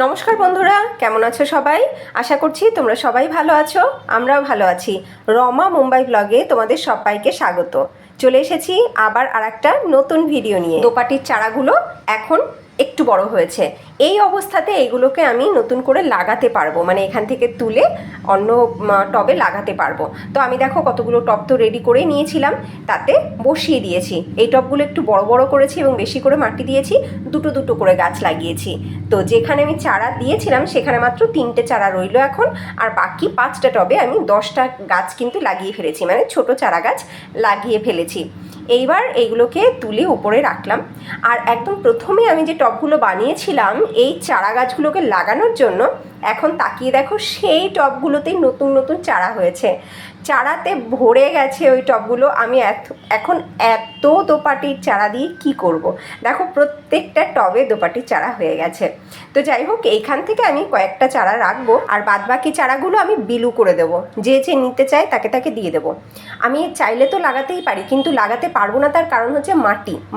নমস্কার বন্ধুরা, কেমন আছো সবাই? আশা করছি তোমরা সবাই ভালো আছো, আমরাও ভালো আছি। রমা মুম্বাই ব্লগে তোমাদের সবাইকে স্বাগত। চলে এসেছি আবার আরেকটা নতুন ভিডিও নিয়ে। দোপাটির চারাগুলো এখন একটু বড় হয়েছে, এই অবস্থাতে এইগুলোকে আমি নতুন করে লাগাতে পারবো, মানে এখান থেকে তুলে অন্য টবে লাগাতে পারবো। তো আমি দেখো কতগুলো টব তো রেডি করে নিয়েছিলাম, তাতে বসিয়ে দিয়েছি। এই টবগুলো একটু বড় বড় করেছি এবং বেশি করে মাটি দিয়েছি, দুটো দুটো করে গাছ লাগিয়েছি। তো যেখানে আমি চারা দিয়েছিলাম সেখানে মাত্র 3টে চারা রইলো এখন, আর বাকি 5টা টবে আমি 10টা গাছ কিন্তু লাগিয়ে ফেলেছি, মানে ছোট চারা গাছ লাগিয়ে ফেলেছি। এইবার এইগুলোকে তুলে উপরে রাখলাম। আর একদম প্রথমে আমি যে টবগুলো বানিয়েছিলাম এই চারা গাছগুলোকে লাগানোর জন্য, এখন তাকিয়ে দেখো সেই টবগুলোতেই নতুন নতুন চারা হয়েছে, চারাতে ভরে গেছে ওই টবগুলো। আমি এখন এত দোপাটির চারা দিয়ে কি করব। দেখো প্রত্যেকটা টবে দোপাটির চারা হয়ে গেছে। তো যাই হোক, এইখান থেকে আমি কয়েকটা চারা রাখবো, আর বাদবাকি চারাগুলো আমি বিলু করে দেবো। যে যে নিতে চায় তাকে তাকে দিয়ে দেবো। আমি চাইলে তো লাগাতেই পারি, কিন্তু লাগাতে পারবো না, তার কারণ হচ্ছে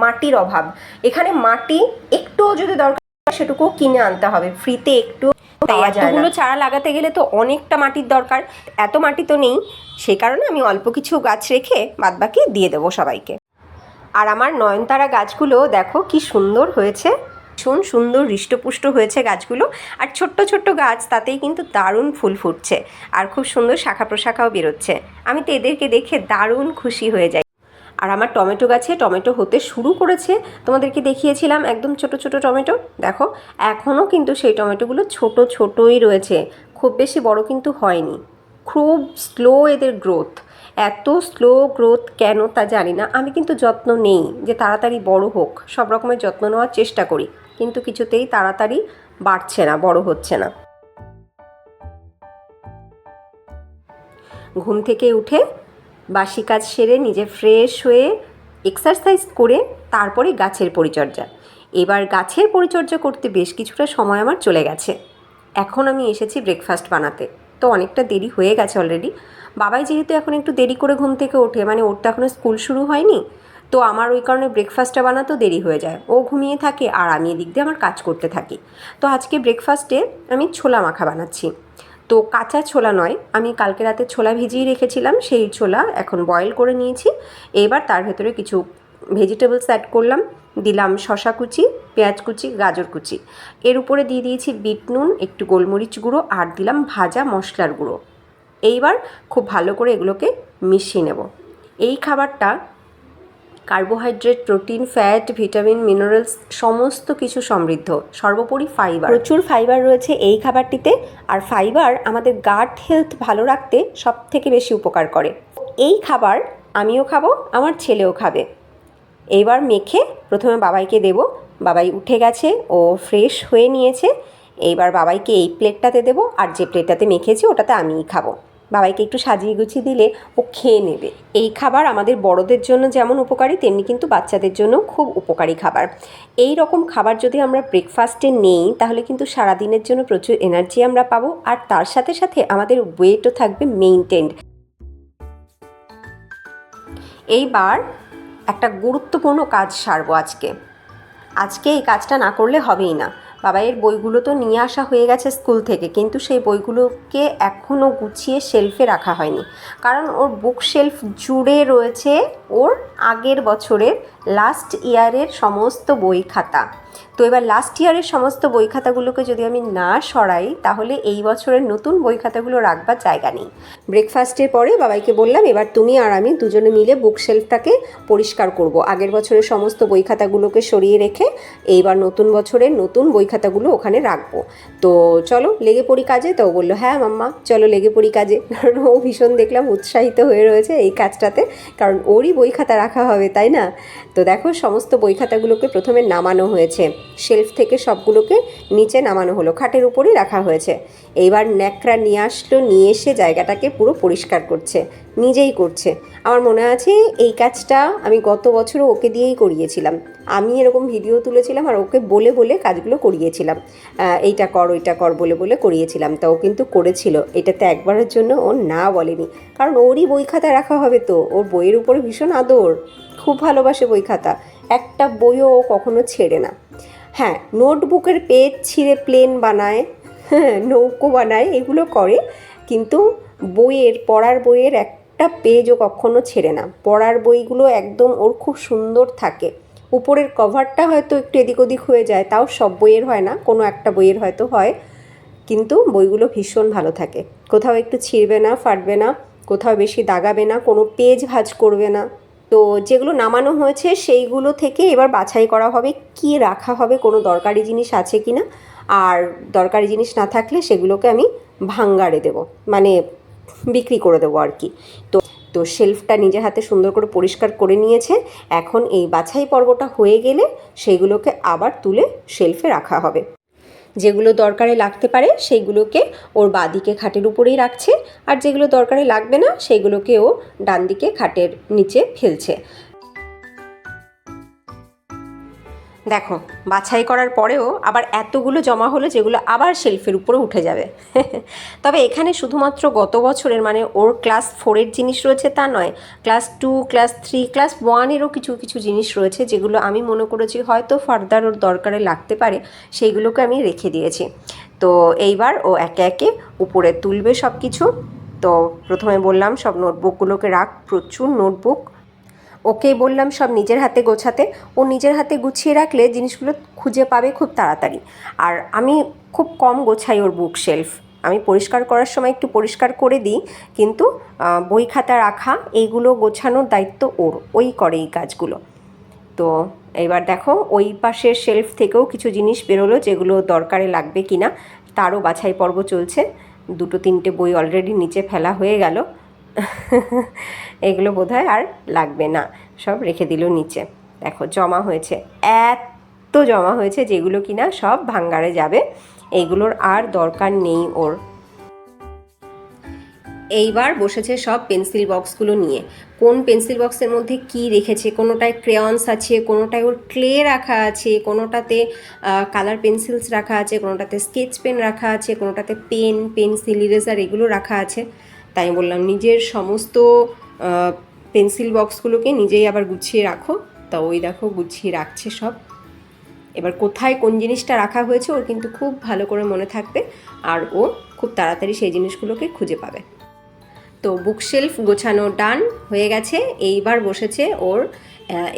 মাটির অভাব। এখানে মাটি একটুও যদি দরকার সেটুকুও কিনে আনতে হবে, ফ্রিতে একটু পাওয়া যায় না। এতগুলো চারা লাগাতে গেলে তো অনেকটা মাটির দরকার, এত মাটি তো নেই। সেই কারণে আমি অল্প কিছু গাছ রেখে বাদবাকি দিয়ে দেবো সবাইকে। আর আমার নয়নতারা গাছগুলো দেখো কি সুন্দর হয়েছে, ভীষণ সুন্দর হৃষ্টপুষ্ট হয়েছে গাছগুলো। আর ছোট্ট ছোট্ট গাছ, তাতেই কিন্তু দারুণ ফুল ফুটছে, আর খুব সুন্দর শাখা প্রশাখাও বেরোচ্ছে। আমি তো এদেরকে দেখে দারুণ খুশি হয়ে যাই। আর আমার টমেটো গাছে টমেটো হতে শুরু করেছে, তোমাদেরকে দেখিয়েছিলাম একদম ছোট ছোট টমেটো। দেখো এখনও কিন্তু সেই টমেটোগুলো ছোট ছোটই রয়েছে, খুব বেশি বড় কিন্তু হয়নি। খুব স্লো এদের গ্রোথ, এত স্লো গ্রোথ কেন তা জানি না। আমি কিন্তু যত্ন নেই যে তাড়াতাড়ি বড় হোক, সব রকমের যত্ন নেওয়ার চেষ্টা করি, কিন্তু কিছুতেই তাড়াতাড়ি বাড়ছে না, বড় হচ্ছে না। ঘুম থেকে উঠে বাসি কাজ সেরে নিজে ফ্রেশ হয়ে এক্সারসাইজ করে তারপরে গাছের পরিচর্যা। এবার গাছের পরিচর্যা করতে বেশ কিছুটা সময় আমার চলে গেছে। এখন আমি এসেছি ব্রেকফাস্ট বানাতে, তো অনেকটা দেরি হয়ে গেছে অলরেডি। বাবাই যেহেতু এখন একটু দেরি করে ঘুম থেকে ওঠে, মানে ওর তো এখনও স্কুল শুরু হয়নি, তো আমার ওই কারণে ব্রেকফাস্টটা বানাতেও দেরি হয়ে যায়। ও ঘুমিয়ে থাকে আর আমি এদিক দিয়ে আমার কাজ করতে থাকি। তো আজকে ব্রেকফাস্টে আমি ছোলা মাখা বানাচ্ছি। তো কাঁচা ছোলা নয়, আমি কালকে রাতে ছোলা ভিজিয়ে রেখেছিলাম, সেই ছোলা এখন বয়েল করে নিয়েছি। এবার তার ভেতরে কিছু ভেজিটেবলস অ্যাড করলাম, দিলাম শসা কুচি, পেঁয়াজ কুচি, গাজর কুচি, এর উপরে দিয়ে দিয়েছি বিট নুন, একটু গোলমরিচ গুঁড়ো, আর দিলাম ভাজা মশলার গুঁড়ো। এইবার খুব ভালো করে এগুলোকে মিশিয়ে নেব। এই খাবারটা carbohydrate, protein, fat, vitamin, minerals সমস্ত কিছু সমৃদ্ধ, সর্বোপরি ফাইবার, প্রচুর ফাইবার রয়েছে এই খাবারটিতে। আর ফাইবার আমাদের গাট হেলথ ভালো রাখতে সব থেকে বেশি উপকার করে। এই খাবার আমিও খাবো, আমার ছেলেও খাবে। এইবার মেখে প্রথমে বাবাইকে দেব। বাবাই উঠে গেছে, ও ফ্রেশ হয়ে নিয়েছে। এইবার বাবাইকে এই প্লেটটাতে দেবো, আর যে প্লেটটাতে মেখেছি ওটাতে আমিই খাবো। বাবাইকে একটু সাজিয়ে গুছিয়ে দিলে ও খেয়ে নেবে। এই খাবার আমাদের বড়দের জন্য যেমন উপকারী, তেমনি কিন্তু বাচ্চাদের জন্য খুব উপকারী খাবার। এই রকম খাবার যদি আমরা ব্রেকফাস্টে নেই, তাহলে কিন্তু সারাদিনের জন্য প্রচুর এনার্জি আমরা পাবো, আর তার সাথে সাথে আমাদের ওয়েটও থাকবে মেইনটেইনড। এইবার একটা গুরুত্বপূর্ণ কাজ সারবো আজকে এই কাজটা না করলে হবেই না। বাবাইয়ের বইগুলো তো নিয়ে আসা হয়ে গেছে স্কুল থেকে, কিন্তু সেই বইগুলোকে এখনও গুছিয়ে শেলফে রাখা হয়নি, কারণ ওর বুক শেলফ জুড়ে রয়েছে ওর আগের বছরের লাস্ট ইয়ারের সমস্ত বই খাতা। তো এবার লাস্ট ইয়ারের সমস্ত বই খাতাগুলোকে যদি আমি না সরাই, তাহলে এই বছরের নতুন বই খাতাগুলো রাখবার জায়গা নেই। ব্রেকফাস্টের পরে বাবাইকে বললাম, এবার তুমি আর আমি দুজনে মিলে বুক শেলফটাকে পরিষ্কার করব। আগের বছরের সমস্ত বই খাতাগুলোকে সরিয়ে রেখে এইবার নতুন বছরের নতুন বই খাতাগুলো ওখানে রাখবো। তো চলো লেগে পড়ি কাজে। তো বললো, হ্যাঁ মাম্মা চলো লেগে পড়ি কাজে। কারণ ও ভীষণ দেখলাম উৎসাহিত হয়ে রয়েছে এই কাজটাতে, কারণ ওরই বই খাতা রাখা হবে, তাই না? তো দেখো সমস্ত বই খাতাগুলোকে প্রথমে নামানো হয়েছে, শেলফ থেকে সবগুলোকে নিচে নামানো হলো, খাটের উপরেই রাখা হয়েছে। এইবার ন্যাকড়া নিয়ে আসলো, নিয়ে এসে জায়গাটাকে পুরো পরিষ্কার করছে, নিজেই করছে। আমার মনে আছে এই কাজটা আমি গত বছরও ওকে দিয়েই করিয়েছিলাম। আমি এরকম ভিডিও তুলেছিলাম আর ওকে বলে বলে কাজগুলো করিয়েছিলাম, এইটা কর ওইটা কর বলে বলে করিয়েছিলাম। তা ও কিন্তু করেছিল, এটাতে একবারের জন্য ও না বলেনি, কারণ ওরই বই খাতা রাখা হবে, তো ওর বইয়ের উপরে ভীষণ আদর, খুব ভালোবাসে বই খাতা, একটা বইও ও কখনো ছেড়ে না। হ্যাঁ, নোটবুকের পেজ ছিঁড়ে প্লেন বানায়, হ্যাঁ, নৌকো বানায়, এগুলো করে, কিন্তু পড়ার বইয়ের একটা পেজও কখনো ছেড়ে না। পড়ার বইগুলো একদম ওর খুব সুন্দর থাকে। উপরের কভারটা হয়তো একটু এদিক ওদিক হয়ে যায়, তাও সব বইয়ের হয় না, কোনো একটা বইয়ের হয়তো হয়, কিন্তু বইগুলো ভীষণ ভালো থাকে। কোথাও একটু ছিঁড়বে না, ফাটবে না, কোথাও বেশি দাগাবে না, কোনো পেজ ভাঁজ করবে না। তো যেগুলো নামানো হয়েছে সেইগুলো থেকে এবার বাছাই করা হবে কি রাখা হবে, কোনো দরকারি জিনিস আছে কি না। আর দরকারি জিনিস না থাকলে সেগুলোকে আমি ভাঙ্গারে দেবো, মানে বিক্রি করে দেবো আর কি। তো শেলফটা নিজের হাতে সুন্দর করে পরিষ্কার করে নিয়েছে। এখন এই বাছাই পর্বটা হয়ে গেলে সেইগুলোকে আবার তুলে শেলফে রাখা হবে। যেগুলো দরকারে লাগতে পারে সেইগুলোকে ওর বাঁদিকে খাটের উপরেই রাখছে, আর যেগুলো দরকারে লাগবে না সেইগুলোকে ও ডান দিকে খাটের নিচে ফেলছে। দেখো, বাছাই করার পরেও আবার এতগুলো জমা হলো যেগুলো আবার শেলফের উপরে উঠে যাবে। তবে এখানে শুধুমাত্র গত বছরের, মানে ওর ক্লাস 4-এর জিনিস রয়েছে তা নয়, ক্লাস 2, ক্লাস 3, ক্লাস 1-এরও কিছু কিছু জিনিস রয়েছে যেগুলো আমি মনে করেছি হয়তো ফার্দার ওর দরকারে লাগতে পারে, সেইগুলোকে আমি রেখে দিয়েছি। তো এইবার ও একে একে উপরে তুলবে সব কিছু। তো প্রথমে বললাম সব নোটবুকগুলোকে রাখ, প্রচুর নোটবুক। ওকে বললাম সব নিজের হাতে গোছাতে। ও নিজের হাতে গুছিয়ে রাখলে জিনিসগুলো খুঁজে পাবে খুব তাড়াতাড়ি। আর আমি খুব কম গোছাই ওর বুক শেলফ। আমি পরিষ্কার করার সময় একটু পরিষ্কার করে দিই, কিন্তু বই খাতা রাখা এইগুলো গোছানোর দায়িত্ব ওর, ওই করে এই কাজগুলো। তো এবার দেখো, ওই পাশের শেলফ থেকেও কিছু জিনিস বেরোলো যেগুলো দরকারে লাগবে কি না তারও বাছাই পর্ব চলছে। 2-3টে বই অলরেডি নিচে ফেলা হয়ে গেল। এগুলো বোধহয় আর লাগবে না, সব রেখে দিল নিচে। দেখো জমা হয়েছে, এত জমা হয়েছে যেগুলো কিনা সব ভাঙ্গারে যাবে, এইগুলোর আর দরকার নেই ওর। এইবার বসেছে সব পেন্সিল বক্সগুলো নিয়ে। কোন পেন্সিল বক্সের মধ্যে কি রেখেছে, কোনোটায় ক্রেয়ন্স আছে, কোনোটায় ওর ক্লে রাখা আছে, কোনোটাতে কালার পেন্সিলস রাখা আছে, কোনোটাতে স্কেচ পেন রাখা আছে, কোনোটাতে পেন, পেন্সিল, ইরেজার এগুলো রাখা আছে। তাই বললাম নিজের সমস্ত পেন্সিল বক্সগুলোকে নিজেই আবার গুছিয়ে রাখো। তা ওই দেখো গুছিয়ে রাখছে সব। এবার কোথায় কোন জিনিসটা রাখা হয়েছে ওর কিন্তু খুব ভালো করে মনে থাকবে, আর ও খুব তাড়াতাড়ি সেই জিনিসগুলোকে খুঁজে পাবে। তো বুকশেলফ গোছানো ডান হয়ে গেছে। এইবার বসেছে ওর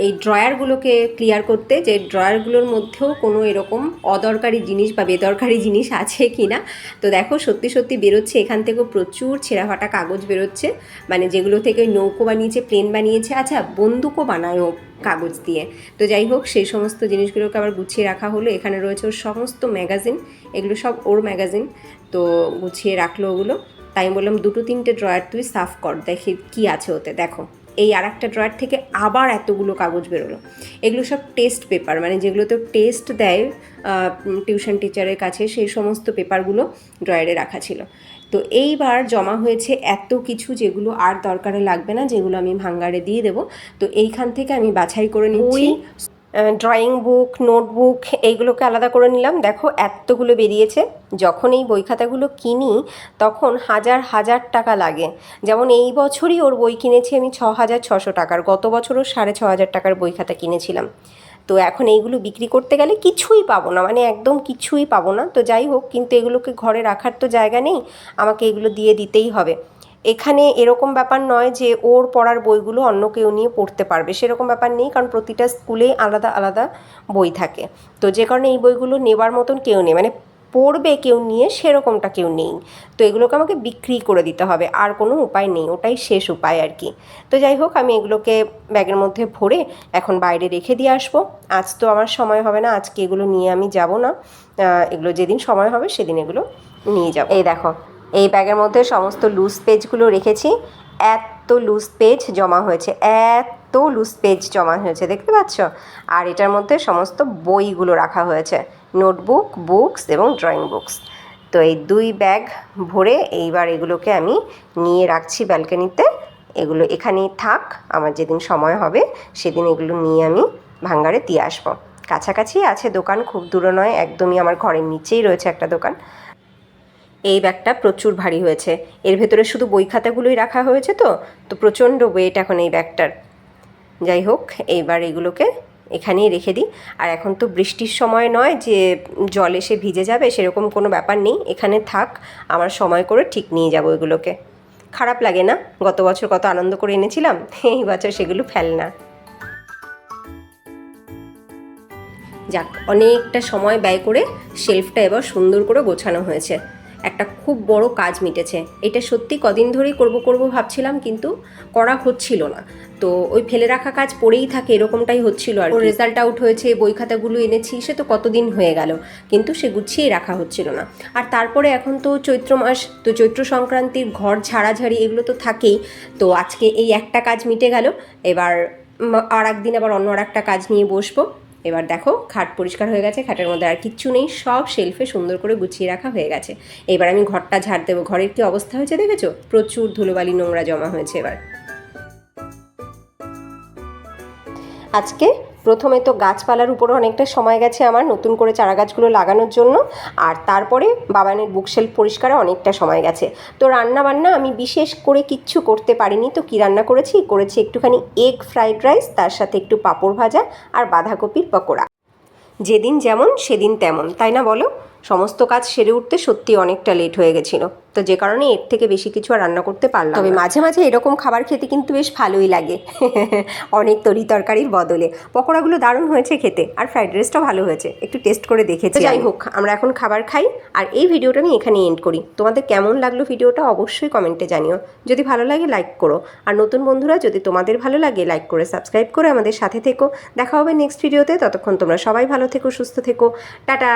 এই ড্রয়ারগুলোকে ক্লিয়ার করতে, যে ড্রয়ারগুলোর মধ্যেও কোনো এরকম অদরকারি জিনিস বা বেদরকারি জিনিস আছে কি না। তো দেখো সত্যি সত্যি বেরোচ্ছে, এখান থেকেও প্রচুর ছেঁড়া ফাটা কাগজ বেরোচ্ছে, মানে যেগুলো থেকে ওই নৌকো বানিয়েছে, প্লেন বানিয়েছে, আচ্ছা বন্দুকও বানায় ও কাগজ দিয়ে। তো যাই হোক, সেই সমস্ত জিনিসগুলোকে আবার গুছিয়ে রাখা হলো। এখানে রয়েছে ওর সমস্ত ম্যাগাজিন, এগুলো সব ওর ম্যাগাজিন। তো গুছিয়ে রাখলো ওগুলো। তাই আমি বললাম 2-3টে ড্রয়ার তুই সাফ কর, দেখি কী আছে ওতে। দেখো এই আর একটা ড্রয়ার থেকে আবার এতগুলো কাগজ বেরোলো। এগুলো সব টেস্ট পেপার, মানে যেগুলোতে টেস্ট দেয় টিউশন টিচারের কাছে, সেই সমস্ত পেপারগুলো ড্রয়ারে রাখা ছিল। তো এইবার জমা হয়েছে এত কিছু যেগুলো আর দরকারে লাগবে না, যেগুলো আমি ভাঙ্গারে দিয়ে দেবো। তো এইখান থেকে আমি বাছাই করে নিচ্ছি। ড্রয়িং বুক, নোটবুক এইগুলোকে আলাদা করে নিলাম। দেখো এতগুলো বেরিয়েছে। যখন এই বই খাতাগুলো কিনি তখন হাজার হাজার টাকা লাগে। যেমন এই বছরই ওর বই কিনেছি আমি 6,600 টাকার, গত বছরও 6,500 টাকার বই খাতা কিনেছিলাম। তো এখন এইগুলো বিক্রি করতে গেলে কিছুই পাবো না, মানে একদম কিছুই পাবো না। তো যাই হোক, কিন্তু এগুলোকে ঘরে রাখার তো জায়গা নেই, আমাকে এগুলো দিয়ে দিতেই হবে। এখানে এরকম ব্যাপার নয় যে ওর পড়ার বইগুলো অন্য কেউ নিয়ে পড়তে পারবে, সেরকম ব্যাপার নেই, কারণ প্রতিটা স্কুলেই আলাদা আলাদা বই থাকে। তো যে কারণে এই বইগুলো নেবার মতন কেউ নেই, মানে পড়বে কেউ নিয়ে সেরকমটা কেউ নেই। তো এগুলোকে আমাকে বিক্রি করে দিতে হবে, আর কোনো উপায় নেই, ওটাই শেষ উপায় আর কি। তো যাই হোক, আমি এগুলোকে ব্যাগের মধ্যে ভরে এখন বাইরে রেখে দিয়ে আসবো। আজ তো আমার সময় হবে না, আজকে এগুলো নিয়ে আমি যাব না। এগুলো যেদিন সময় হবে সেদিন এগুলো নিয়ে যাব। এই দেখো, এই ব্যাগের মধ্যে সমস্ত লুজ পেজগুলো রেখেছি। এত লুজ পেজ জমা হয়েছে, এত লুজ পেজ জমা হয়েছে, দেখতে পাচ্ছ? আর এটার মধ্যে সমস্ত বইগুলো রাখা হয়েছে, নোটবুক, বুকস এবং ড্রয়িং বুকস। তো এই 2 ব্যাগ ভরে এইবার এগুলোকে আমি নিয়ে রাখছি ব্যালকনিতে। এগুলো এখানেই থাক, আমার যেদিন সময় হবে সেদিন এগুলো নিয়ে আমি ভাঙ্গারে দিয়ে আসবো। কাছাকাছি আছে দোকান, খুব দূরে নয়, একদমই আমার ঘরের নিচেই রয়েছে একটা দোকান। এই ব্যাগটা প্রচুর ভারী হয়েছে, এর ভেতরে শুধু বই খাতাগুলোই রাখা হয়েছে, তো প্রচণ্ড ওয়েট এখন এই ব্যাগটার। যাই হোক, এইবার এগুলোকে এখানেই রেখে দিই। আর এখন তো বৃষ্টির সময় নয় যে জল এসে ভিজে যাবে, সেরকম কোনো ব্যাপার নেই। এখানে থাক, আমার সময় করে ঠিক নিয়ে যাবো এগুলোকে। খারাপ লাগে না? গত বছর কত আনন্দ করে এনেছিলাম, এই বছর সেগুলো ফেল না। যাক, অনেকটা সময় ব্যয় করে শেলফটা এবার সুন্দর করে গোছানো হয়েছে। একটা খুব বড় কাজ মিটেছে। এটা সত্যি কদিন ধরেই করব ভাবছিলাম, কিন্তু করা হচ্ছিল না। তো ওই ফেলে রাখা কাজ পড়েই থাকে, এরকমটাই হচ্ছিল। আর রেজাল্ট আউট হয়েছে, বই খাতাগুলো এনেছি, সে তো কতদিন হয়ে গেল, কিন্তু সে গুছিয়েই রাখা হচ্ছিল না। আর তারপরে এখন তো চৈত্র মাস, তো চৈত্র সংক্রান্তির ঘর ঝাড়াঝাড়ি এগুলো তো থাকেই। তো আজকে এই একটা কাজ মিটে গেল। এবার আর একদিন আবার অন্য আর একটা কাজ নিয়ে বসবো। এবার দেখো, খাট পরিষ্কার হয়ে গেছে, খাটের মধ্যে আর কিচ্ছু নেই, সব শেলফে সুন্দর করে গুছিয়ে রাখা হয়ে গেছে। এবার আমি ঘরটা ঝাড় দেবো। ঘরের কি অবস্থা হয়েছে দেখেছো? প্রচুর ধুলোবালি নোংরা জমা হয়েছে। এবার আজকে প্রথমে তো গাছপালার উপরও অনেকটা সময় গেছে আমার, নতুন করে চারা গাছগুলো লাগানোর জন্য। আর তারপরে বাবানের বুকশেলফ পরিষ্কারে অনেকটা সময় গেছে। তো রান্না বান্না আমি বিশেষ করে কিচ্ছু করতে পারিনি। তো কী রান্না করেছি একটুখানি এগ ফ্রাইড রাইস, তার সাথে একটু পাঁপড় ভাজা আর বাঁধাকপির পকোড়া। যেদিন যেমন সেদিন তেমন, তাই না বলো? সমস্ত কাজ সেরে উঠতে সত্যি অনেকটা লেট হয়ে গেছিলো, তো যে কারণে এর থেকে বেশি কিছু আর রান্না করতে পারলাম। তবে মাঝে মাঝে এরকম খাবার খেতে কিন্তু বেশ ভালোই লাগে, অনেক তরি তরকারির বদলে। পকোড়াগুলো দারুণ হয়েছে খেতে, আর ফ্রাইড রাইসটাও ভালো হয়েছে, একটু টেস্ট করে দেখেছি। যাই হোক, আমরা এখন খাবার খাই, আর এই ভিডিওটা আমি এখানে এন্ড করি। তোমাদের কেমন লাগলো ভিডিওটা অবশ্যই কমেন্টে জানিও। যদি ভালো লাগে লাইক করো, আর নতুন বন্ধুরা যদি তোমাদের ভালো লাগে লাইক করে সাবস্ক্রাইব করে আমাদের সাথে থেকো। দেখা হবে নেক্সট ভিডিওতে। ততক্ষণ তোমরা সবাই ভালো থেকো, সুস্থ থেকো। টাটা।